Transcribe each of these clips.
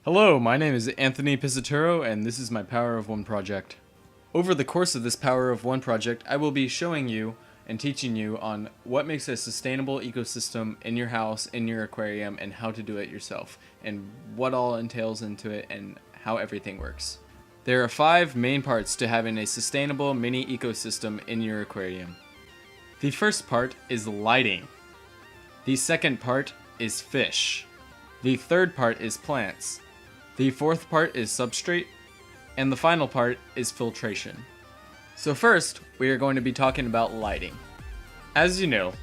Hello, my name is Anthony Pizzaturo, and this is my Power of One project. Over the course of this Power of One project, I will be showing you and teaching you on what makes a sustainable ecosystem in your house, in your aquarium, and how to do it yourself, and what all entails into it, and how everything works. There are 5 main parts to having a sustainable mini ecosystem in your aquarium. The first part is lighting. The second part is fish. The third part is plants. The fourth part is substrate, and the final part is filtration. So first, we are going to be talking about lighting. As you know,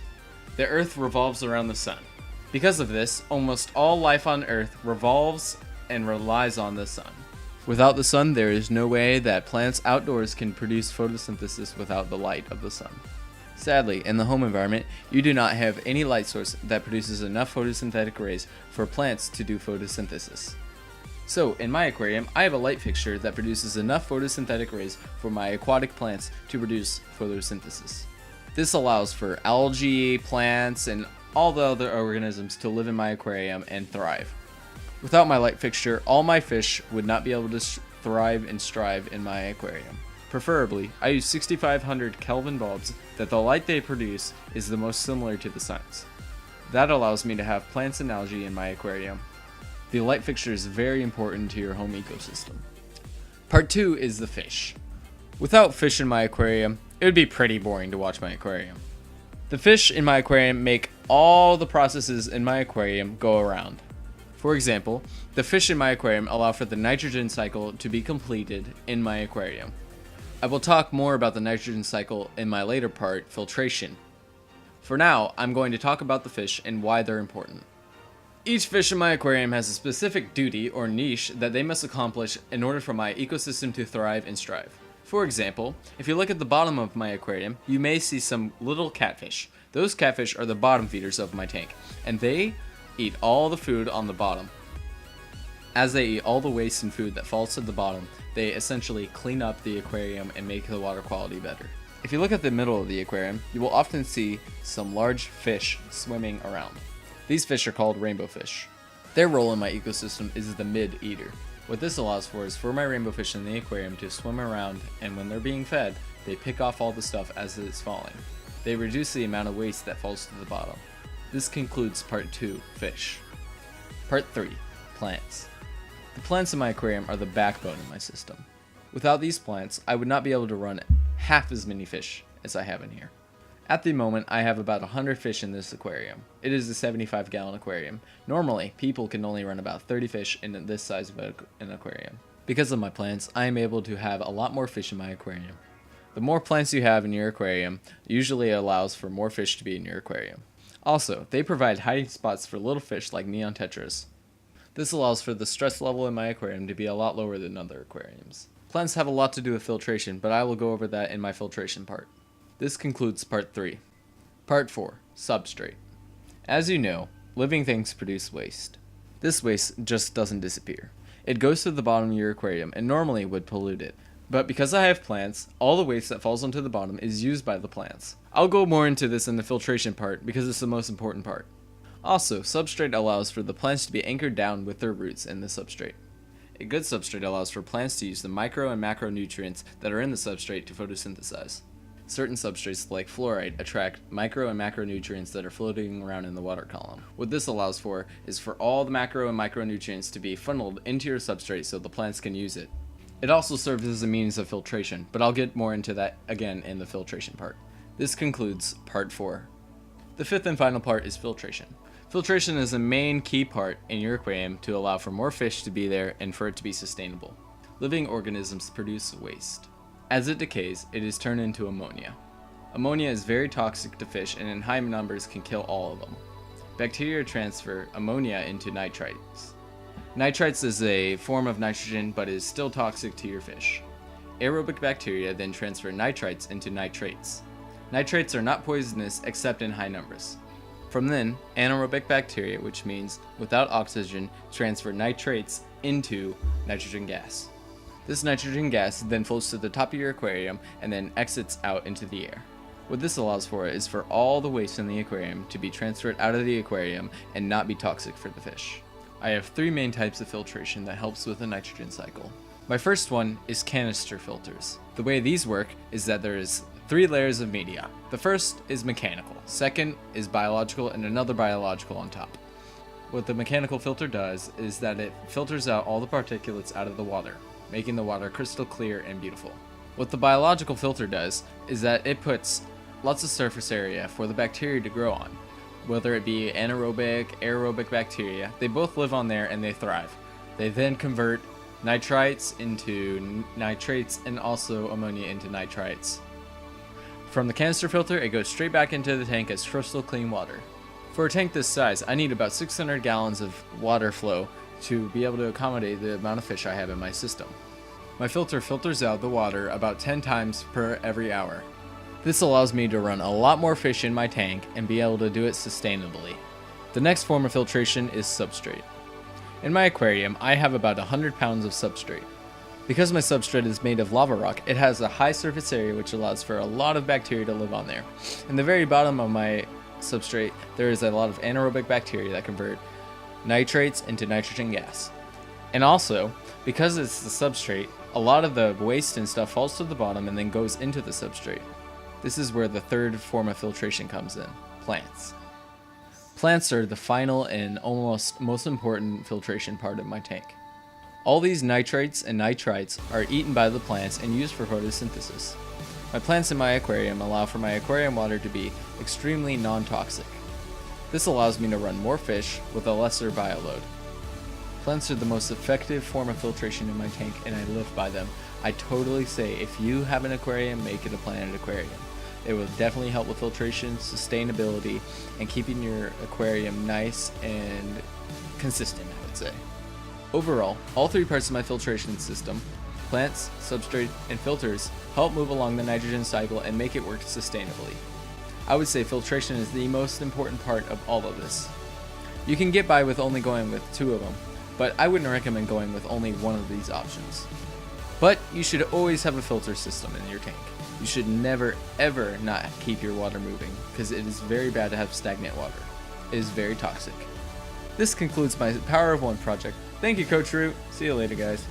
the Earth revolves around the sun. Because of this, almost all life on Earth revolves and relies on the sun. Without the sun, there is no way that plants outdoors can produce photosynthesis without the light of the sun. Sadly, in the home environment, you do not have any light source that produces enough photosynthetic rays for plants to do photosynthesis. So, in my aquarium, I have a light fixture that produces enough photosynthetic rays for my aquatic plants to produce photosynthesis. This allows for algae, plants, and all the other organisms to live in my aquarium and thrive. Without my light fixture, all my fish would not be able to thrive and strive in my aquarium. Preferably, I use 6500 Kelvin bulbs that the light they produce is the most similar to the sun's. That allows me to have plants and algae in my aquarium. The light fixture is very important to your home ecosystem. Part 2 is the fish. Without fish in my aquarium, it would be pretty boring to watch my aquarium. The fish in my aquarium make all the processes in my aquarium go around. For example, the fish in my aquarium allow for the nitrogen cycle to be completed in my aquarium. I will talk more about the nitrogen cycle in my later part, filtration. For now, I'm going to talk about the fish and why they're important. Each fish in my aquarium has a specific duty or niche that they must accomplish in order for my ecosystem to thrive and strive. For example, if you look at the bottom of my aquarium, you may see some little catfish. Those catfish are the bottom feeders of my tank, and they eat all the food on the bottom. As they eat all the waste and food that falls to the bottom, they essentially clean up the aquarium and make the water quality better. If you look at the middle of the aquarium, you will often see some large fish swimming around. These fish are called rainbow fish. Their role in my ecosystem is the mid-eater. What this allows for is for my rainbow fish in the aquarium to swim around, and when they're being fed, they pick off all the stuff as it's falling. They reduce the amount of waste that falls to the bottom. This concludes part 2, fish. Part 3, plants. The plants in my aquarium are the backbone of my system. Without these plants, I would not be able to run half as many fish as I have in here. At the moment, I have about 100 fish in this aquarium. It is a 75-gallon aquarium. Normally, people can only run about 30 fish in this size of an aquarium. Because of my plants, I am able to have a lot more fish in my aquarium. The more plants you have in your aquarium usually allows for more fish to be in your aquarium. Also, they provide hiding spots for little fish like neon tetras. This allows for the stress level in my aquarium to be a lot lower than other aquariums. Plants have a lot to do with filtration, but I will go over that in my filtration part. This concludes part 3. Part 4, substrate. As you know, living things produce waste. This waste just doesn't disappear. It goes to the bottom of your aquarium and normally would pollute it. But because I have plants, all the waste that falls onto the bottom is used by the plants. I'll go more into this in the filtration part because it's the most important part. Also, substrate allows for the plants to be anchored down with their roots in the substrate. A good substrate allows for plants to use the micro and macronutrients that are in the substrate to photosynthesize. Certain substrates like fluoride attract micro and macronutrients that are floating around in the water column. What this allows for is for all the macro and micronutrients to be funneled into your substrate so the plants can use it. It also serves as a means of filtration, but I'll get more into that again in the filtration part. This concludes part 4. The 5th and final part is filtration. Filtration is the main key part in your aquarium to allow for more fish to be there and for it to be sustainable. Living organisms produce waste. As it decays, it is turned into ammonia. Ammonia is very toxic to fish and in high numbers can kill all of them. Bacteria transfer ammonia into nitrites. Nitrites is a form of nitrogen but is still toxic to your fish. Aerobic bacteria then transfer nitrites into nitrates. Nitrates are not poisonous except in high numbers. From then, anaerobic bacteria, which means without oxygen, transfer nitrates into nitrogen gas. This nitrogen gas then floats to the top of your aquarium and then exits out into the air. What this allows for is for all the waste in the aquarium to be transferred out of the aquarium and not be toxic for the fish. I have three main types of filtration that helps with the nitrogen cycle. My first one is canister filters. The way these work is that there is 3 layers of media. The first is mechanical, second is biological, and another biological on top. What the mechanical filter does is that it filters out all the particulates out of the water, making the water crystal clear and beautiful. What the biological filter does is that it puts lots of surface area for the bacteria to grow on. Whether it be anaerobic, aerobic bacteria, they both live on there and they thrive. They then convert nitrites into nitrates and also ammonia into nitrites. From the canister filter, it goes straight back into the tank as crystal clean water. For a tank this size, I need about 600 gallons of water flow to be able to accommodate the amount of fish I have in my system. My filter filters out the water about 10 times per every hour. This allows me to run a lot more fish in my tank and be able to do it sustainably. The next form of filtration is substrate. In my aquarium, I have about 100 pounds of substrate. Because my substrate is made of lava rock, it has a high surface area which allows for a lot of bacteria to live on there. In the very bottom of my substrate, there is a lot of anaerobic bacteria that convert nitrates into nitrogen gas. And also, because it's the substrate, a lot of the waste and stuff falls to the bottom and then goes into the substrate. This is where the third form of filtration comes in, plants. Plants are the final and almost most important filtration part of my tank. All these nitrates and nitrites are eaten by the plants and used for photosynthesis. My plants in my aquarium allow for my aquarium water to be extremely non-toxic. This allows me to run more fish with a lesser bioload. Plants are the most effective form of filtration in my tank and I live by them. I totally say if you have an aquarium, make it a planted aquarium. It will definitely help with filtration, sustainability, and keeping your aquarium nice and consistent, I would say. Overall, all 3 parts of my filtration system, plants, substrate, and filters, help move along the nitrogen cycle and make it work sustainably. I would say filtration is the most important part of all of this. You can get by with only going with 2 of them, but I wouldn't recommend going with only one of these options. But you should always have a filter system in your tank. You should never ever not keep your water moving because it is very bad to have stagnant water. It is very toxic. This concludes my Power of One project. Thank you, Coach Root. See you later, guys.